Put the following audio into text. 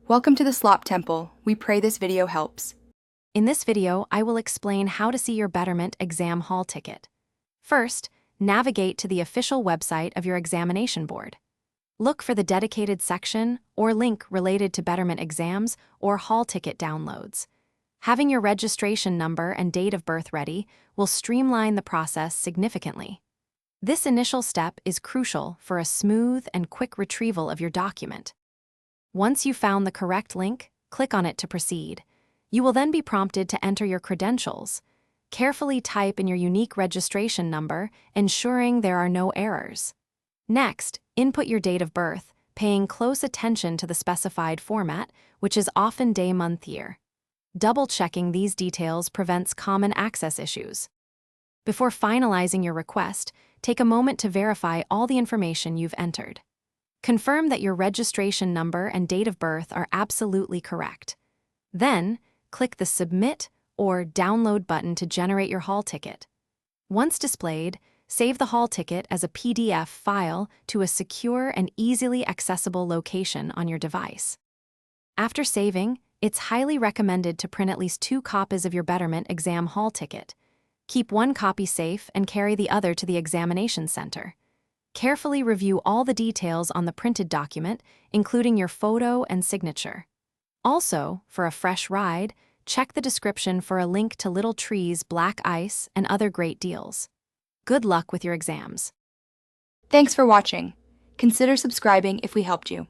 Welcome to the Slop Temple. We pray this video helps. In this video, I will explain how to see your Betterment exam hall ticket. First, navigate to the official website of your examination board. Look for the dedicated section or link related to Betterment exams or hall ticket downloads. Having your registration number and date of birth ready will streamline the process significantly. This initial step is crucial for a smooth and quick retrieval of your document. Once you've found the correct link, click on it to proceed. You will then be prompted to enter your credentials. Carefully type in your unique registration number, ensuring there are no errors. Next, input your date of birth, paying close attention to the specified format, which is often day, month, year. Double-checking these details prevents common access issues. Before finalizing your request, take a moment to verify all the information you've entered. Confirm that your registration number and date of birth are absolutely correct. Then, click the Submit or Download button to generate your hall ticket. Once displayed, save the hall ticket as a PDF file to a secure and easily accessible location on your device. After saving, it's highly recommended to print at least 2 copies of your Betterment exam hall ticket. Keep one copy safe and carry the other to the examination center. Carefully review all the details on the printed document, including your photo and signature. Also, for a fresh ride, check the description for a link to Little Tree's black ice and other great deals. Good luck with your exams. Thanks for watching. Consider subscribing if we helped you.